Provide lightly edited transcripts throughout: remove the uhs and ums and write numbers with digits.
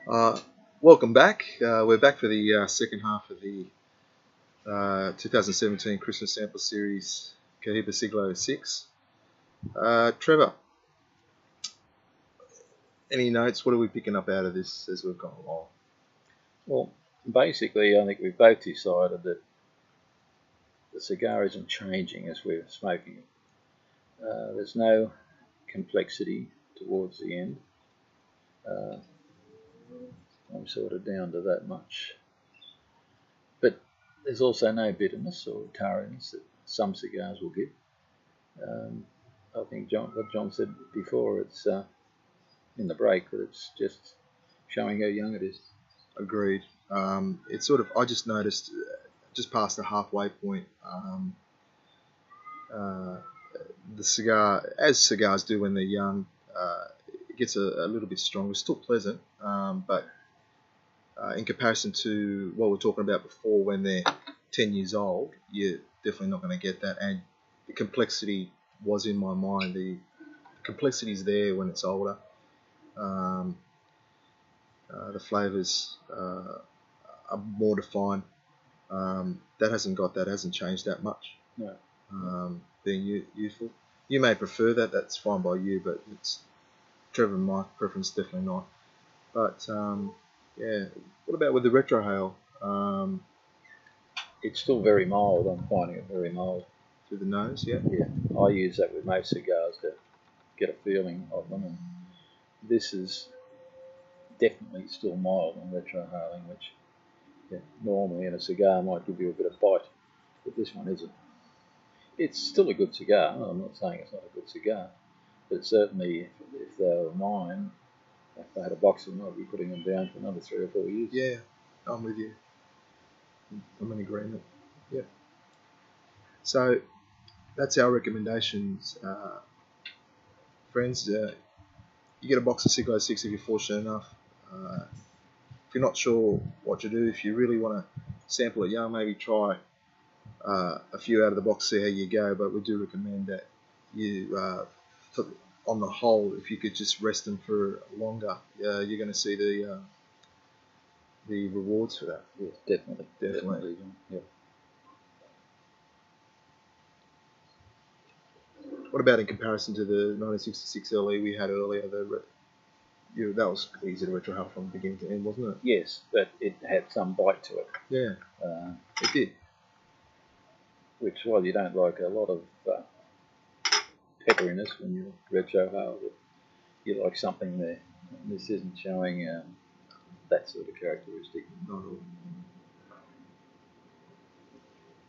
Uh, Welcome back. We're back for the second half of the 2017 Christmas Sample Series Cohiba Siglo 6. Trevor, any notes? What are we picking up out of this as we've gone along? Well, basically, I think we've both decided that the cigar isn't changing as we're smoking it. There's no complexity towards the end. I'm sort of down to that much. But there's also no bitterness or tarriness that some cigars will give. I think what John said before, it's in the break, that it's just showing how young it is. Agreed. It's sort of, I just noticed just past the halfway point, the cigar, as cigars do when they're young, it gets a little bit stronger. It's still pleasant, but in comparison to what we were talking about before, when they're 10 years old, you're definitely not going to get that. And the complexity was in my mind. The complexity is there when it's older. The flavours are more defined. That hasn't changed that much. No. Being youthful, you may prefer that. That's fine by you, but it's Trevor and my preference, definitely not. But yeah, what about with the retro hail? It's still very mild. I'm finding it very mild. Through the nose, yeah. Yeah, I use that with most cigars to get a feeling of them, and this is definitely still mild on retrohaling, which normally in a cigar might give you a bit of bite, but this one isn't. It's still a good cigar. I'm not saying it's not a good cigar, but certainly if they were mine, if I had a box of them, I'd be putting them down for another 3 or 4 years. Yeah, I'm with you. I'm in agreement. Yep. So that's our recommendations, friends. You get a box of Siglo 6 if you're fortunate enough. If you're not sure what to do, if you really want to sample it young, maybe try a few out of the box, see how you go. But we do recommend that you, on the whole, if you could just rest them for longer, you're going to see the rewards for that. Yes, definitely. Yeah. What about in comparison to the 1966 LE we had earlier? That was easy to retrohale from beginning to end, wasn't it? Yes, but it had some bite to it. Yeah, it did. Which, while you don't like a lot of pepperiness when you retrohale, but you like something there. And this isn't showing that sort of characteristic. Not at all.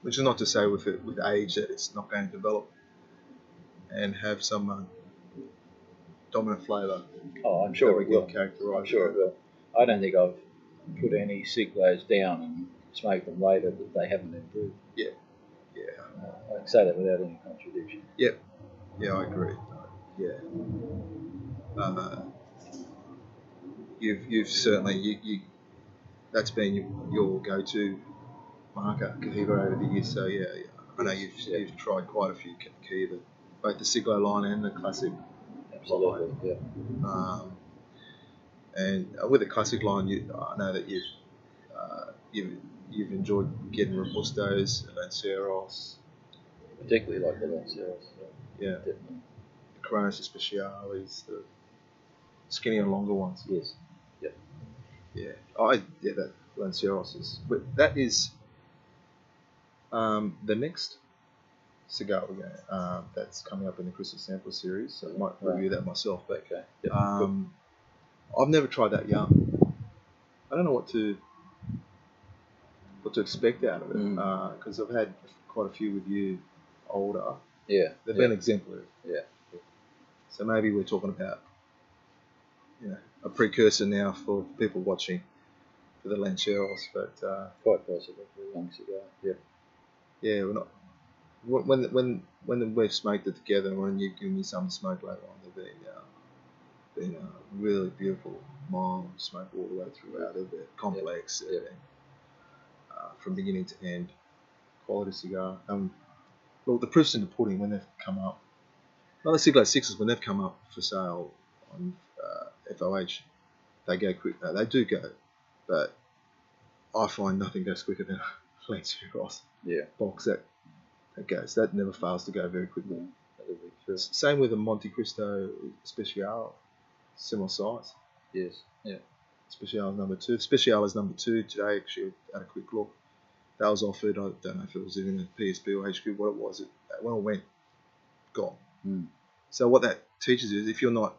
Which is not to say with age that it's not going to develop and have some dominant flavour. Oh, I'm sure it will. I'm sure it will. I don't think I've put any Siglos down and smoked them later that they haven't improved. Yeah. I can say that without any contradiction. Yep. Yeah, I agree. Yeah. You've certainly you that's been your go-to marker, Cohiba, over the years. So yeah, I know you've tried quite a few Cohiba, both the Siglo line and the classic. Absolutely. Line. Yeah. And with the classic line, I know that you've enjoyed getting Robustos, Lanceros. Particularly like the Lanceros. Yeah. Definitely. The Coronas Especiales, the skinnier and longer ones. Yes. Yep. Yeah. That Lanceros is. But that is the next cigar we're going that's coming up in the Christmas Sample Series. So I might review that myself. But okay. Yep. I've never tried that young. I don't know what to expect out of it because I've had quite a few with you older. Yeah. They've been exemplary. Yeah. So maybe we're talking about a precursor now for people watching for the Lanceros, but quite possibly for a young cigar. Yep. Yeah, we're not. When we've smoked it together, and when you've given me some to smoke later on, they've been really beautiful, mild smoke all the way throughout. They're complex, from beginning to end. Quality cigar. Well, the proof's in the pudding when they've come up. Not the Siglo 6s when they've come up for sale on FOH. they go quick. No, they do go, but I find nothing goes quicker than a Lancia Ross box that goes. That never fails to go very quickly. That would be true. Same with a Monte Cristo Speciale, similar size. Yes, yeah. Speciale number 2. Speciale is number 2 today. Actually, had a quick look. That was offered. I don't know if it was in the PSB or HQ. What it was, when I went, gone. Mm. So what that teaches you is if you're not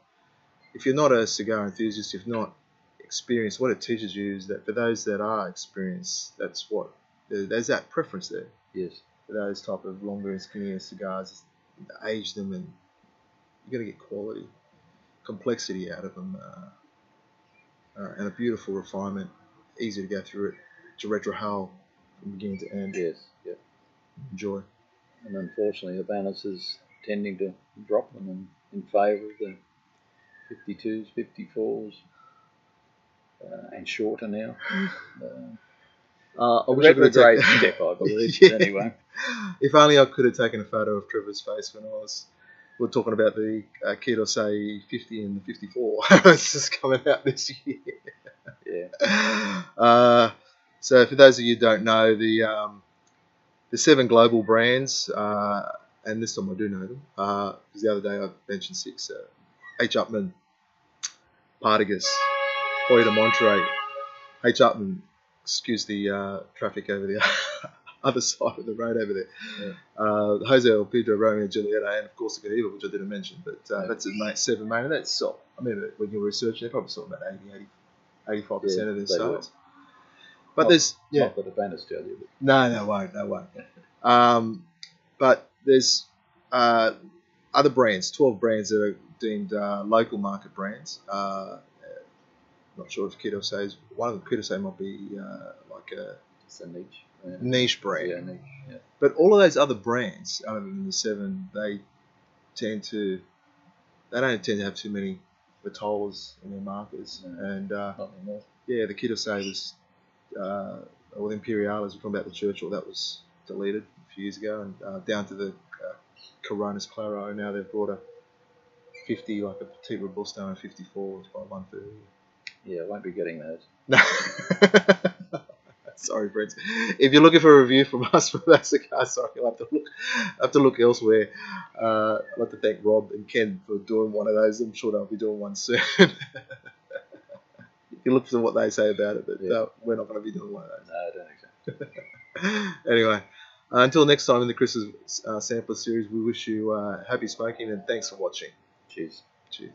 a cigar enthusiast, if not experienced, what it teaches you is that for those that are experienced, that's what there's that preference there. Yes. For those type of longer and skinnier cigars, age them and you're going to get quality, complexity out of them, and a beautiful refinement, easy to go through it, to retrohale from beginning to end. Yes, yeah. Enjoy. And unfortunately, Habanas is tending to drop them in favour of the 52s, 54s, and shorter now. I wish I could have great taken step, I believe. Yeah. Anyway, if only I could have taken a photo of Trevor's face when we were talking about the Kidosei 50 and the 54. It's just coming out this year. Yeah. So for those of you who don't know, the 7 global brands, and this time I do know them, because the other day I mentioned 6. H. Upman, Partagas, Hoya de Monterey, H. Upman, excuse the traffic over the other side of the road over there. Yeah. Jose El Pedro, Romeo and Julieta, and of course the Cohiba, which I didn't mention, but that's the 7 main, and that's I mean, when you're researching, they're probably talking about 85% of their sales. But there's not that Habanas tell you, but no, won't. But there's other brands, 12 brands that are deemed local market brands. Not sure if Kidosei is one of them. Kidosei might be like it's a niche. Yeah. Niche brand. Yeah, niche. Yeah. But all of those other brands, other than the 7, they don't tend to have too many Vitolas in their markers. No, and not anymore. yeah, the Kidosei was, or the Imperialis, we're talking about the Churchill, that was deleted a few years ago, and down to the Coronas Claro. Now they've brought a 50, like a Petit Robusto, and 54 by 130. Yeah, I won't be getting those. No. Sorry, friends. If you're looking for a review from us for that cigar, sorry, you'll have to look elsewhere. I'd like to thank Rob and Ken for doing one of those. I'm sure they'll be doing one soon. You look for what they say about it, but we're not going to be doing one of those. No, I don't think so. Anyway, until next time in the Chris's Sampler series, we wish you happy smoking and thanks for watching. Cheers. Cheers.